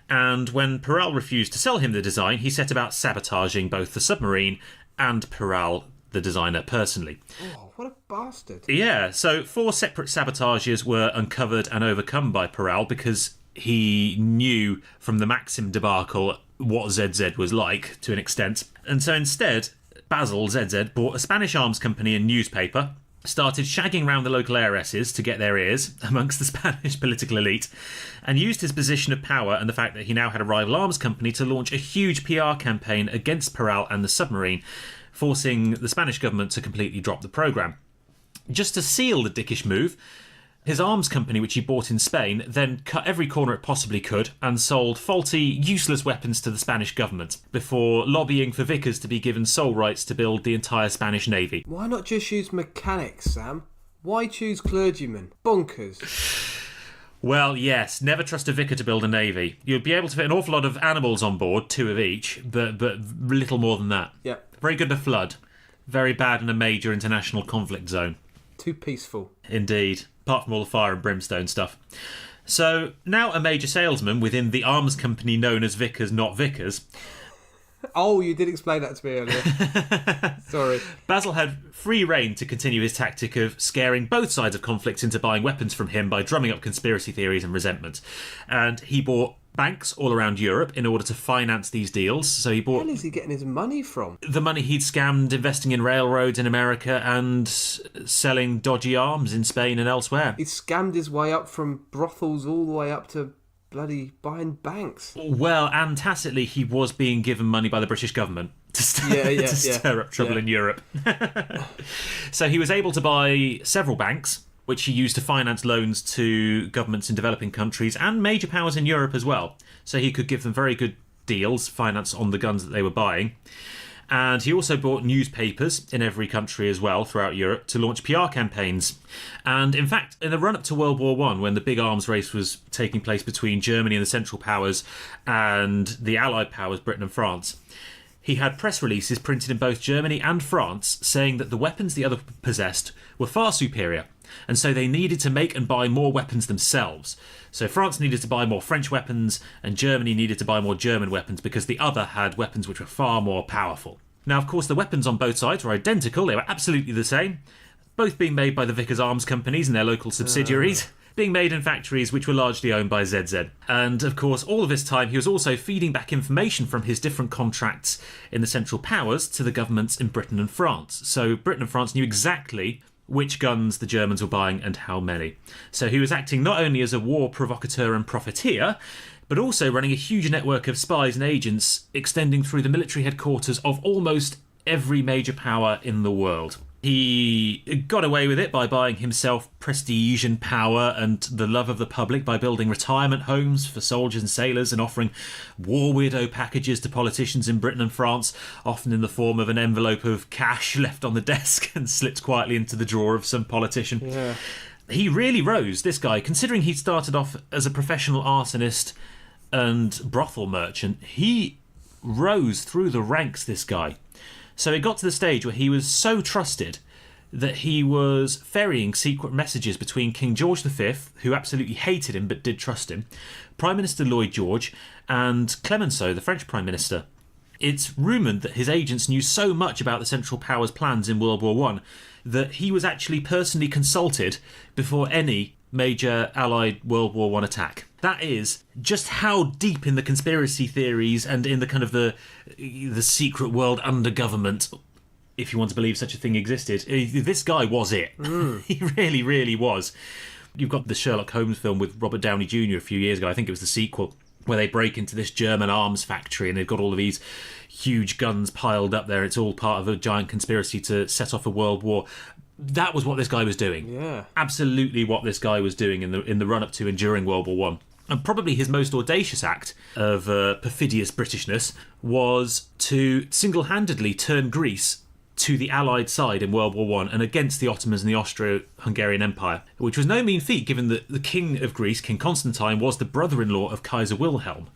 and when Peral refused to sell him the design, he set about sabotaging both the submarine and Peral, the designer, personally. Oh, what a bastard. Yeah, so 4 separate sabotages were uncovered and overcome by Peral because he knew from the Maxim debacle what ZedZed was like to an extent. And so instead, Basil ZedZed bought a Spanish arms company and newspaper, started shagging around the local heiresses to get their ears amongst the Spanish political elite, and used his position of power and the fact that he now had a rival arms company to launch a huge PR campaign against Peral and the submarine, forcing the Spanish government to completely drop the programme. Just to seal the dickish move, his arms company, which he bought in Spain, then cut every corner it possibly could and sold faulty, useless weapons to the Spanish government before lobbying for Vickers to be given sole rights to build the entire Spanish navy. Why not just use mechanics, Sam? Why choose clergymen? Bonkers. Well, yes, never trust a vicar to build a navy. You'll be able to fit an awful lot of animals on board, 2 of each, but little more than that. Yeah. Very good in a flood. Very bad in a major international conflict zone. Too peaceful. Indeed. Apart from all the fire and brimstone stuff. So, now a major salesman within the arms company known as Vickers Not Vickers. Oh, you did explain that to me earlier. Sorry. Basil had free rein to continue his tactic of scaring both sides of conflict into buying weapons from him by drumming up conspiracy theories and resentment. And he bought banks all around Europe in order to finance these deals. So he bought... Where is he getting his money from? The money he'd scammed investing in railroads in America and selling dodgy arms in Spain and elsewhere. He scammed his way up from brothels all the way up to bloody buying banks. Well, and tacitly he was being given money by the British government to stir up trouble in Europe. So he was able to buy several banks, which he used to finance loans to governments in developing countries and major powers in Europe as well. So he could give them very good deals, finance on the guns that they were buying. And he also bought newspapers in every country as well throughout Europe to launch PR campaigns. And in fact, in the run-up to World War I, when the big arms race was taking place between Germany and the Central Powers and the Allied powers, Britain and France, he had press releases printed in both Germany and France saying that the weapons the other possessed were far superior, and so they needed to make and buy more weapons themselves. So France needed to buy more French weapons, and Germany needed to buy more German weapons because the other had weapons which were far more powerful. Now, of course, the weapons on both sides were identical. They were absolutely the same, both being made by the Vickers arms companies and their local subsidiaries, being made in factories which were largely owned by ZedZed. And, of course, all of this time he was also feeding back information from his different contracts in the Central Powers to the governments in Britain and France. So Britain and France knew exactly which guns the Germans were buying and how many. So he was acting not only as a war provocateur and profiteer, but also running a huge network of spies and agents extending through the military headquarters of almost every major power in the world. He got away with it by buying himself prestige and power and the love of the public by building retirement homes for soldiers and sailors and offering war widow packages to politicians in Britain and France, often in the form of an envelope of cash left on the desk and slipped quietly into the drawer of some politician. Yeah. He really rose, this guy, considering he started off as a professional arsonist and brothel merchant. He rose through the ranks, this guy. So it got to the stage where he was so trusted that he was ferrying secret messages between King George V, who absolutely hated him but did trust him, Prime Minister Lloyd George, and Clemenceau, the French Prime Minister. It's rumoured that his agents knew so much about the Central Powers' plans in World War I that he was actually personally consulted before any major Allied World War I attack. That is just how deep in the conspiracy theories and in the kind of the secret world under government, if you want to believe such a thing existed, this guy was it. He really, really was. You've got the Sherlock Holmes film with Robert Downey Jr. a few years ago, I think it was the sequel, where they break into this German arms factory and they've got all of these huge guns piled up there. It's all part of a giant conspiracy to set off a world war. That was what this guy was doing. Yeah. Absolutely what this guy was doing in the run-up to and during World War I. And probably his most audacious act of perfidious Britishness was to single-handedly turn Greece to the Allied side in World War I and against the Ottomans and the Austro-Hungarian Empire, which was no mean feat given that the King of Greece, King Constantine, was the brother-in-law of Kaiser Wilhelm.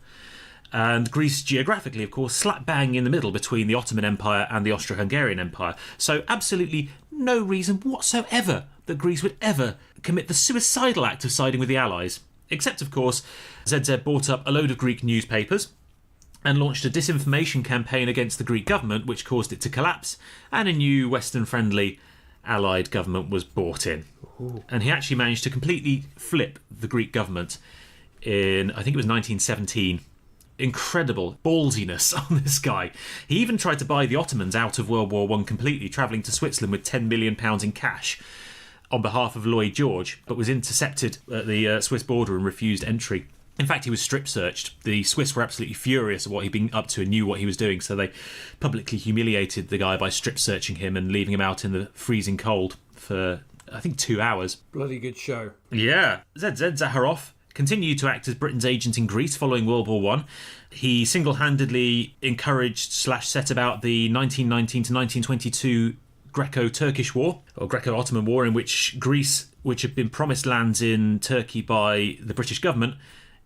And Greece, geographically, of course, slap bang in the middle between the Ottoman Empire and the Austro-Hungarian Empire. So absolutely no reason whatsoever that Greece would ever commit the suicidal act of siding with the Allies. Except, of course, ZedZed bought up a load of Greek newspapers and launched a disinformation campaign against the Greek government, which caused it to collapse, and a new Western-friendly Allied government was brought in. Ooh. And he actually managed to completely flip the Greek government in, I think it was 1917. Incredible ballsiness on this guy. He even tried to buy the Ottomans out of World War I completely, travelling to Switzerland with £10 million in cash on behalf of Lloyd George, but was intercepted at the Swiss border and refused entry. In fact, he was strip searched. The Swiss were absolutely furious at what he'd been up to and knew what he was doing, so they publicly humiliated the guy by strip searching him and leaving him out in the freezing cold for, I think, 2 hours. Bloody good show. Yeah. ZedZed Zaharoff continued to act as Britain's agent in Greece following World War I. He single-handedly encouraged / set about the 1919 to 1922 Greco-Turkish War, or Greco-Ottoman War, in which Greece, which had been promised lands in Turkey by the British government,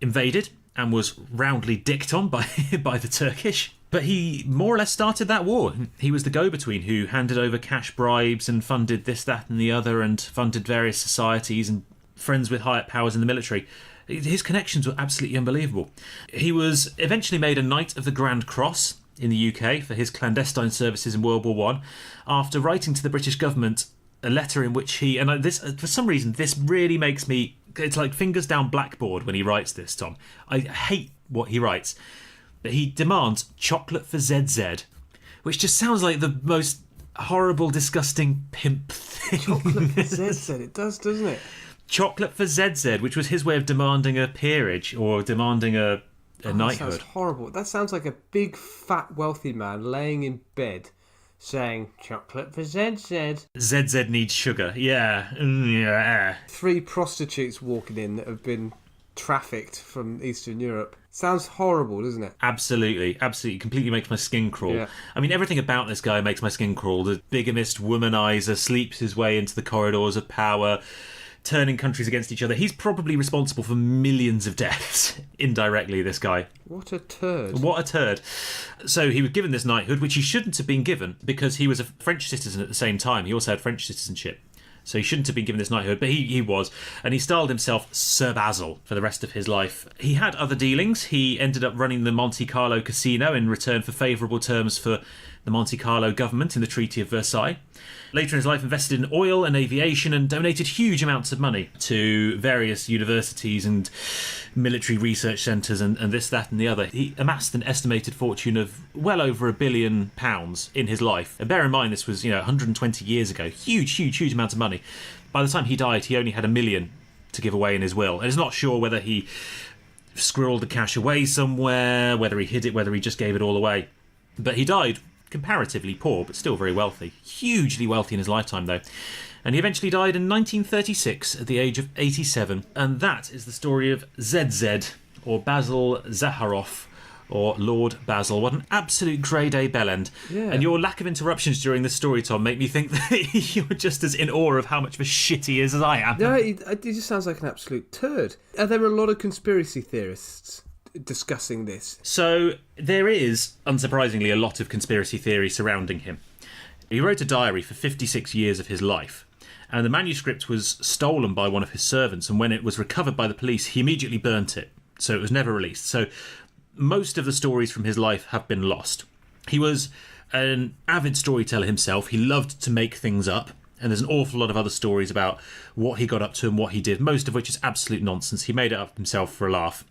invaded and was roundly dicked on by the Turkish. But he more or less started that war. He was the go-between who handed over cash bribes and funded this, that and the other, and funded various societies and friends with high-up powers in the military. His connections were absolutely unbelievable. He was eventually made a Knight of the Grand Cross in the UK for his clandestine services in World War I, after writing to the British government a letter in which he, and this, for some reason, this really makes me, it's like fingers down blackboard when he writes this, Tom. I hate what he writes. But he demands chocolate for ZedZed, which just sounds like the most horrible, disgusting pimp thing. Chocolate for ZedZed, it does, doesn't it? Chocolate for ZedZed, which was his way of demanding a peerage or demanding a knighthood. That sounds horrible. That sounds like a big, fat, wealthy man laying in bed saying, chocolate for ZedZed. ZedZed needs sugar. Yeah. 3 prostitutes walking in that have been trafficked from Eastern Europe. Sounds horrible, doesn't it? Absolutely. Completely makes my skin crawl. Yeah. I mean, everything about this guy makes my skin crawl. The bigamist womanizer sleeps his way into the corridors of power, turning countries against each other. He's probably responsible for millions of deaths, indirectly, this guy. What a turd. What a turd. So he was given this knighthood, which he shouldn't have been given, because he was a French citizen at the same time. He also had French citizenship. So he shouldn't have been given this knighthood, but he was. And he styled himself Sir Basil for the rest of his life. He had other dealings. He ended up running the Monte Carlo casino in return for favourable terms for the Monte Carlo government in the Treaty of Versailles. Later in his life, invested in oil and aviation and donated huge amounts of money to various universities and military research centres and this, that and the other. He amassed an estimated fortune of well over £1 billion in his life. And bear in mind, this was 120 years ago. Huge amount of money. By the time he died, he only had £1 million to give away in his will. And it's not sure whether he squirreled the cash away somewhere, whether he hid it, whether he just gave it all away. But he died comparatively poor, but still very wealthy. Hugely wealthy in his lifetime, though. And he eventually died in 1936 at the age of 87. And that is the story of ZedZed, or Basil Zaharoff, or Lord Basil. What an absolute grade A bellend. Yeah. And your lack of interruptions during this story, Tom, make me think that you're just as in awe of how much of a shit he is as I am. No, it just sounds like an absolute turd. Are there a lot of conspiracy theorists discussing this? So there is, unsurprisingly, a lot of conspiracy theory surrounding him. He wrote a diary for 56 years of his life, and the manuscript was stolen by one of his servants, and when it was recovered by the police, he immediately burnt it, so it was never released. So most of the stories from his life have been lost. He was an avid storyteller himself. He loved to make things up, and there's an awful lot of other stories about what he got up to and what he did, most of which is absolute nonsense. He made it up himself for a laugh.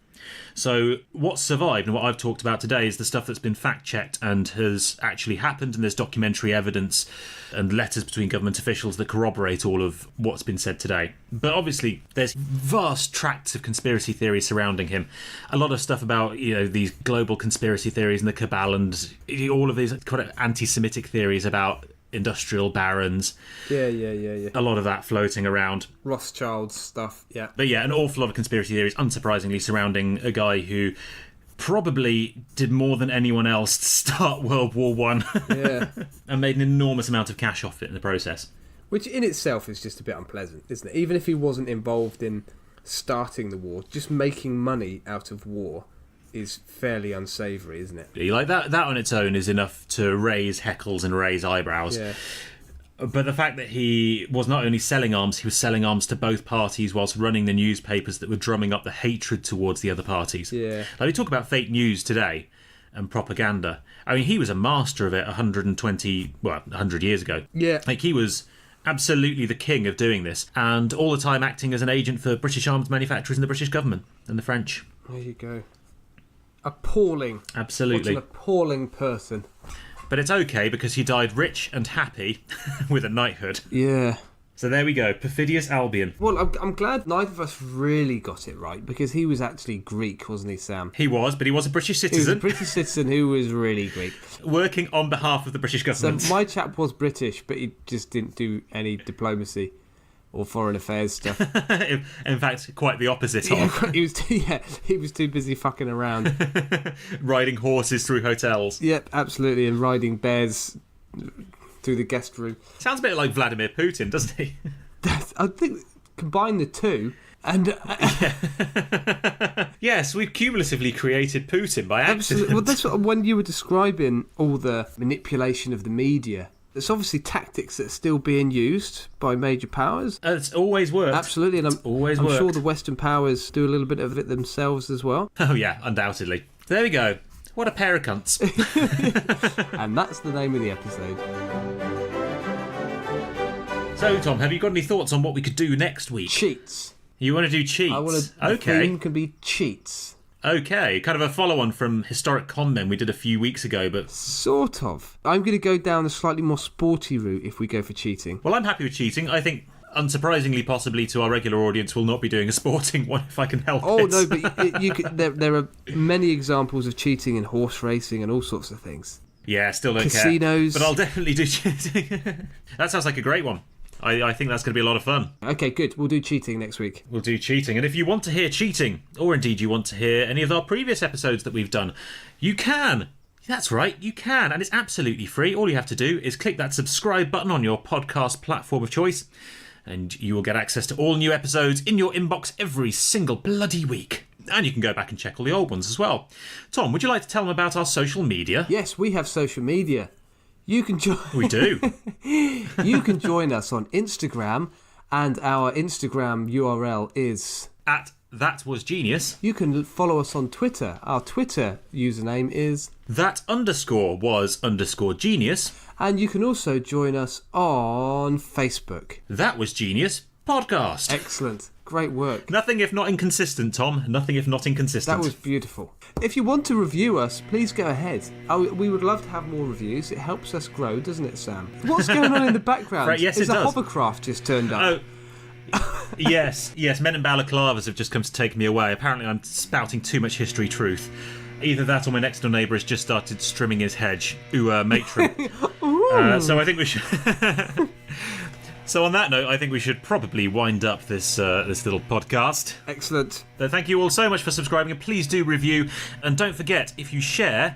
So what survived and what I've talked about today is the stuff that's been fact-checked and has actually happened, and there's documentary evidence and letters between government officials that corroborate all of what's been said today. But obviously there's vast tracts of conspiracy theory surrounding him. A lot of stuff about these global conspiracy theories and the cabal and all of these kind of anti-Semitic theories about industrial barons. Yeah. A lot of that floating around. Rothschild stuff, yeah. But yeah, an awful lot of conspiracy theories, unsurprisingly, surrounding a guy who probably did more than anyone else to start World War One. Yeah. And made an enormous amount of cash off it in the process. Which in itself is just a bit unpleasant, isn't it? Even if he wasn't involved in starting the war, just making money out of war is fairly unsavoury, isn't it? Like that on its own is enough to raise heckles and raise eyebrows. Yeah. But the fact that he was not only selling arms, he was selling arms to both parties whilst running the newspapers that were drumming up the hatred towards the other parties. Yeah. Like we talk about fake news today and propaganda. I mean, he was a master of it 100 years ago. Yeah. Like he was absolutely the king of doing this, and all the time acting as an agent for British arms manufacturers and the British government and the French. There you go. Appalling. Absolutely. What an appalling person. But it's okay because he died rich and happy with a knighthood. Yeah. So there we go, Perfidious Albion. Well, I'm glad neither of us really got it right, because he was actually Greek, wasn't he, Sam? He was, but he was a British He was citizen. a British citizen who was really Greek. Working on behalf of the British government. So my chap was British, but he just didn't do any diplomacy or foreign affairs stuff. In fact, quite the opposite of. He was too busy fucking around. Riding horses through hotels. Yep, absolutely, and riding bears through the guest room. Sounds a bit like Vladimir Putin, doesn't he? I think combine the two, and Yes, we've cumulatively created Putin by accident. absolutely. Well, that's what, when you were describing all the manipulation of the media. There's obviously tactics that are still being used by major powers. It's always worked. Absolutely, and I'm worked. sure the Western powers do a little bit of it themselves as well. Oh yeah, undoubtedly. There we go. What a pair of cunts. And that's the name of the episode. So, Tom, have you got any thoughts on what we could do next week? Cheats. You want to do cheats? I want to. Okay. The theme can be cheats. Okay, kind of a follow-on from Historic Con then we did a few weeks ago, but... Sort of. I'm going to go down a slightly more sporty route if we go for cheating. Well, I'm happy with cheating. I think, unsurprisingly, possibly to our regular audience, we'll not be doing a sporting one if I can help it. Oh, no, but you could, there are many examples of cheating in horse racing and all sorts of things. Yeah, still don't Casinos. care. But I'll definitely do cheating. That sounds like a great one. I think that's going to be a lot of fun. Okay, good. We'll do cheating next week. We'll do cheating. And if you want to hear cheating, or indeed you want to hear any of our previous episodes that we've done, you can. That's right, you can. And it's absolutely free. All you have to do is click that subscribe button on your podcast platform of choice, and you will get access to all new episodes in your inbox every single bloody week. And you can go back and check all the old ones as well. Tom, would you like to tell them about our social media? Yes, we have social media. You can join. We do. You can join us on Instagram, and our Instagram URL is At That Was Genius. You can follow us on Twitter. Our Twitter username is That_was_genius. And you can also join us on Facebook. That Was Genius Podcast. Excellent. Great work. Nothing if not inconsistent, Tom. Nothing if not inconsistent. That was beautiful. If you want to review us, please go ahead. We would love to have more reviews. It helps us grow, doesn't it, Sam? What's going on in the background? Right, yes, Is it a does. hovercraft just turned up? Oh, yes. Men in balaclavas have just come to take me away. Apparently I'm spouting too much history truth. Either that or my next door neighbour has just started trimming his hedge. Ooh, matron. So I think we should... So on that note, I think we should probably wind up this little podcast. Excellent. So thank you all so much for subscribing, and please do review. And don't forget, if you share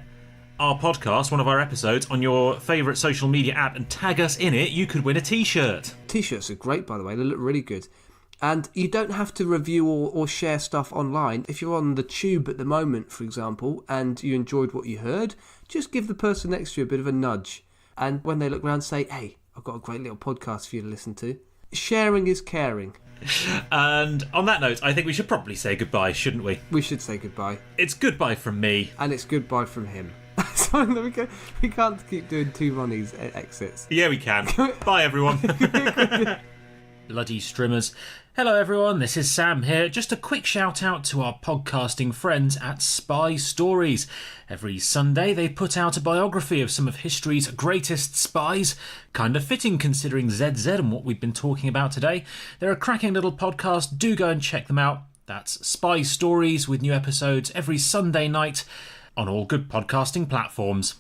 our podcast, one of our episodes, on your favourite social media app and tag us in it, you could win a T-shirt. T-shirts are great, by the way. They look really good. And you don't have to review or share stuff online. If you're on the tube at the moment, for example, and you enjoyed what you heard, just give the person next to you a bit of a nudge. And when they look around, say, hey, I've got a great little podcast for you to listen to. Sharing is caring. And on that note, I think we should probably say goodbye, shouldn't we? We should say goodbye. It's goodbye from me. And it's goodbye from him. So we can't keep doing two Ronnies exits. Yeah, we can. Bye, everyone. Bloody strimmers. Hello everyone, this is Sam here. Just a quick shout out to our podcasting friends at Spy Stories. Every Sunday they put out a biography of some of history's greatest spies. Kind of fitting considering ZedZed and what we've been talking about today. They're a cracking little podcast, do go and check them out. That's Spy Stories with new episodes every Sunday night on all good podcasting platforms.